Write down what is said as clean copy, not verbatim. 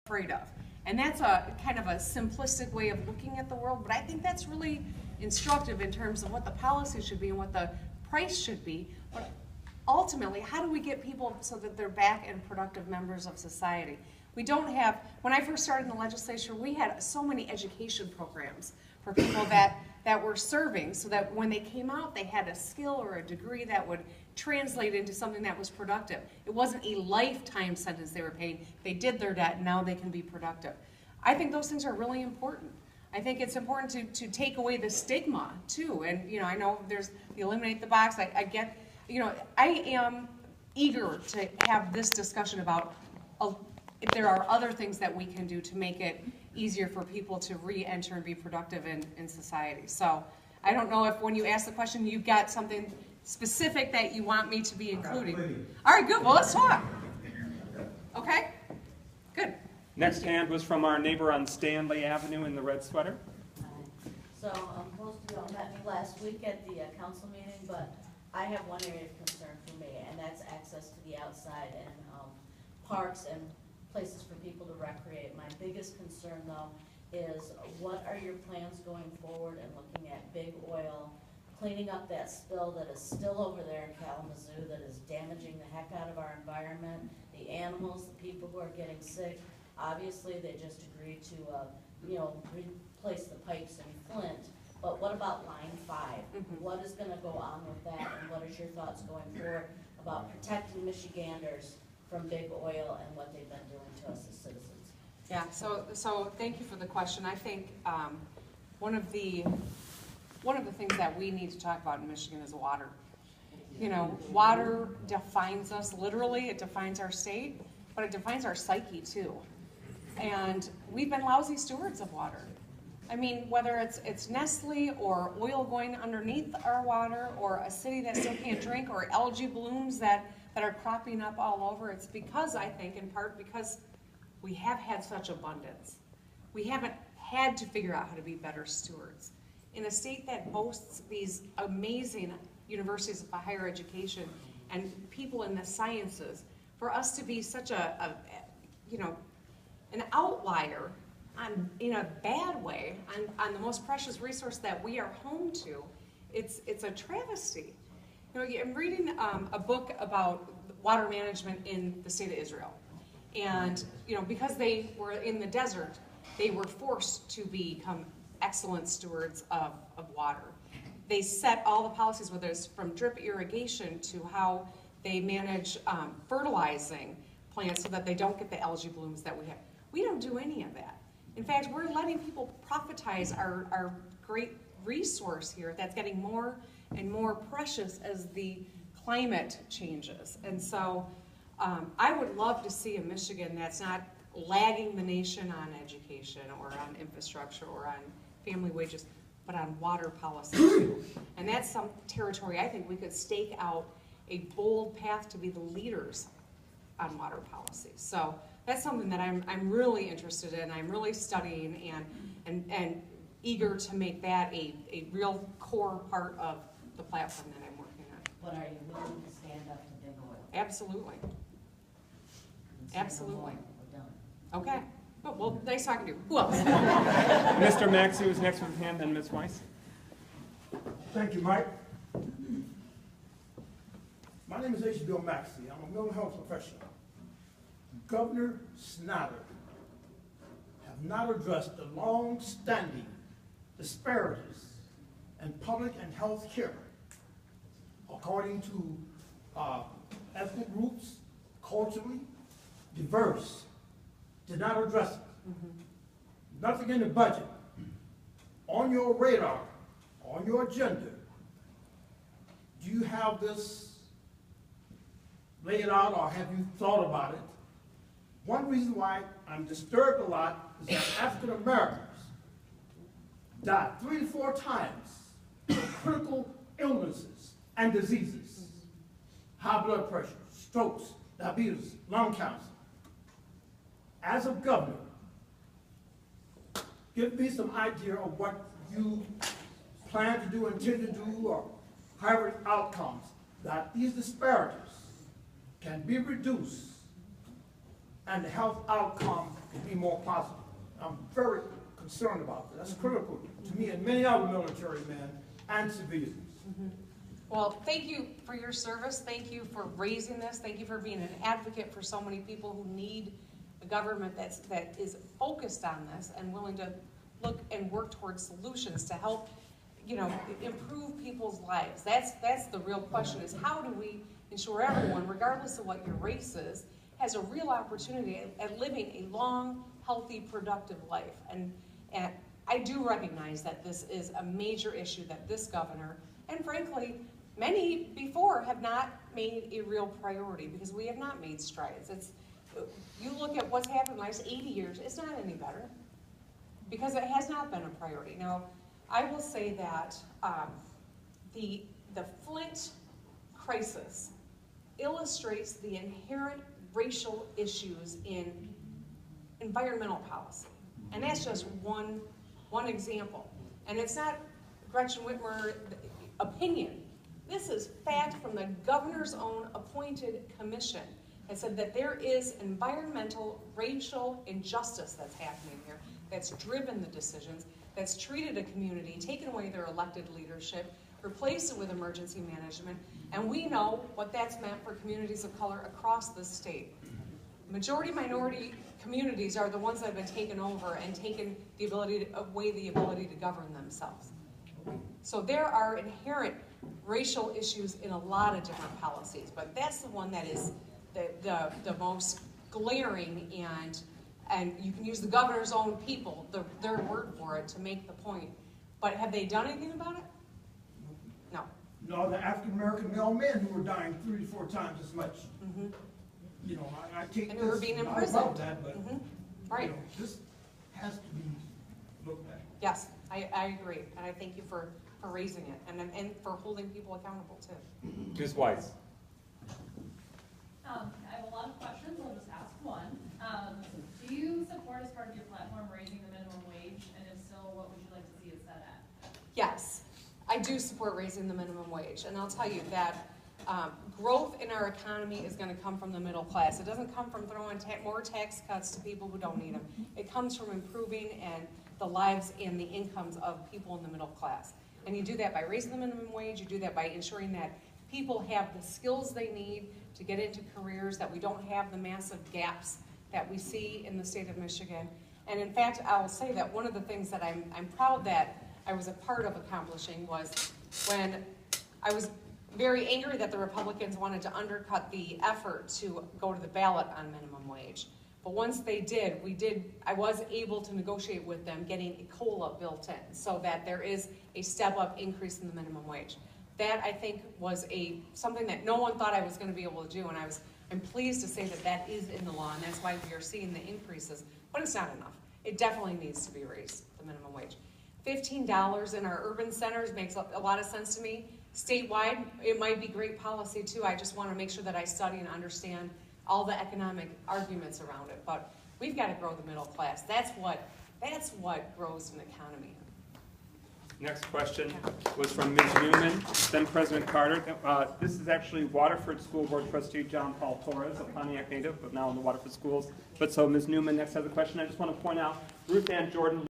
afraid of. And that's a kind of a simplistic way of looking at the world, but I think that's really instructive in terms of what the policy should be and what the price should be. But ultimately, how do we get people so that they're back and productive members of society? We don't have, when I first started in the legislature, we had so many education programs for people that were serving, so that when they came out, they had a skill or a degree that would translate into something that was productive. It wasn't a lifetime sentence they were paying. They did their debt, and now they can be productive. I think those things are really important. I think it's important to take away the stigma, too. And, you know, I know there's the eliminate the box. I get, you know, I am eager to have this discussion about if there are other things that we can do to make it easier for people to re-enter and be productive in society. So I don't know if when you ask the question, you've got something specific that you want me to be including. All right, good. Well, let's talk. Okay? Good. Next hand was from our neighbor on Stanley Avenue in the red sweater. So most of y'all met me last week at the council meeting, but I have one area of concern for me, and that's access to the outside and parks and places for people to recreate. My biggest concern, though, is what are your plans going forward and looking at big oil, cleaning up that spill that is still over there in Kalamazoo that is damaging the heck out of our environment, the animals, the people who are getting sick. Obviously, they just agreed to, replace the pipes in Flint, but what about Line 5? What is going to go on with that, and what is your thoughts going forward about protecting Michiganders from big oil and what they've been doing to us as citizens? Yeah, so thank you for the question. I think one of the things that we need to talk about in Michigan is water. You know, water defines us literally, it defines our state, but it defines our psyche too. And we've been lousy stewards of water. I mean, whether it's Nestle or oil going underneath our water, or a city that still can't drink, or algae blooms that are cropping up all over, it's because, I think, in part because we have had such abundance. We haven't had to figure out how to be better stewards. In a state that boasts these amazing universities of higher education and people in the sciences, for us to be such an outlier in a bad way on the most precious resource that we are home to, it's a travesty. You know, I'm reading a book about water management in the state of Israel. And, you know, because they were in the desert, they were forced to become excellent stewards of water. They set all the policies, whether it's from drip irrigation to how they manage fertilizing plants so that they don't get the algae blooms that we have. We don't do any of that. In fact, we're letting people profitize our great resource here that's getting more and more precious as the climate changes. And so I would love to see a Michigan that's not lagging the nation on education or on infrastructure or on family wages, but on water policy too. And that's some territory I think we could stake out a bold path to be the leaders on water policy. So that's something that I'm really interested in. I'm really studying and eager to make that a real core part of the platform that I'm working on. But are you willing to stand up to big oil? Absolutely. Absolutely. We're done. Okay. Oh, well, nice talking to you. Who else? Mr. Maxey was next with his hand, then Ms. Weiss. Thank you, Mike. My name is H. Bill Maxey. I'm a mental health professional. Governor Snyder have not addressed the long-standing disparities in public and health care according to ethnic groups, culturally diverse. Did not address it. Nothing in the budget. On your radar, on your agenda, do you have this laid out, or have you thought about it? One reason why I'm disturbed a lot is that African Americans die 3 to 4 times of critical illnesses and diseases. High blood pressure, strokes, diabetes, lung cancer. As a governor, give me some idea of what you plan to do, intend to do, or however outcomes, that these disparities can be reduced and the health outcome can be more positive. I'm very concerned about that. That's critical to me and many other military men and civilians. Well, thank you for your service. Thank you for raising this. Thank you for being an advocate for so many people who need a government that is focused on this and willing to look and work towards solutions to help, improve people's lives. That's the real question, is how do we ensure everyone, regardless of what your race is, has a real opportunity at living a long, healthy, productive life. And I do recognize that this is a major issue that this governor, and frankly, many before, have not made a real priority, because we have not made strides. You look at what's happened in the last 80 years, it's not any better, because it has not been a priority. Now, I will say that the Flint crisis illustrates the inherent racial issues in environmental policy. And that's just one example. And it's not Gretchen Whitmer opinion. This is fact from the governor's own appointed commission that said that there is environmental racial injustice that's happening here, that's driven the decisions, that's treated a community, taken away their elected leadership, replaced it with emergency management, and we know what that's meant for communities of color across the state. Majority minority communities are the ones that have been taken over and taken away the ability to govern themselves. So there are inherent racial issues in a lot of different policies, but that's the one that is the most glaring, and you can use the governor's own people, their word for it, to make the point. But have they done anything about it? No. No, the African-American male men who were dying 3 to 4 times as much. I take And this, who were being I imprisoned. love that, but Right. this has to be looked at. Yes, I agree, and I thank you for raising it, and for holding people accountable too. Ms. Weiss. I have a lot of questions, I'll just ask one. Do you support, as part of your platform, raising the minimum wage, and if so, what would you like to see it set at? Yes, I do support raising the minimum wage, and I'll tell you that growth in our economy is going to come from the middle class. It doesn't come from throwing more tax cuts to people who don't need them. It comes from improving the lives and the incomes of people in the middle class. And you do that by raising the minimum wage. You do that by ensuring that people have the skills they need to get into careers, that we don't have the massive gaps that we see in the state of Michigan. And in fact, I'll say that one of the things that I'm proud that I was a part of accomplishing was when I was very angry that the Republicans wanted to undercut the effort to go to the ballot on minimum wage. But once they did, I was able to negotiate with them getting a COLA built in so that there is a step-up increase in the minimum wage. That, I think, was something that no one thought I was going to be able to do, and I'm pleased to say that is in the law, and that's why we are seeing the increases. But it's not enough. It definitely needs to be raised, the minimum wage. $15 in our urban centers makes a lot of sense to me. Statewide, it might be great policy too. I just want to make sure that I study and understand all the economic arguments around it. But we've got to grow the middle class. That's what grows an economy. Next question was from Ms. Newman, then President Carter. This is actually Waterford School Board Trustee John Paul Torres, a Pontiac native, but now in the Waterford Schools. But so Ms. Newman next has a question. I just want to point out Ruth Ann Jordan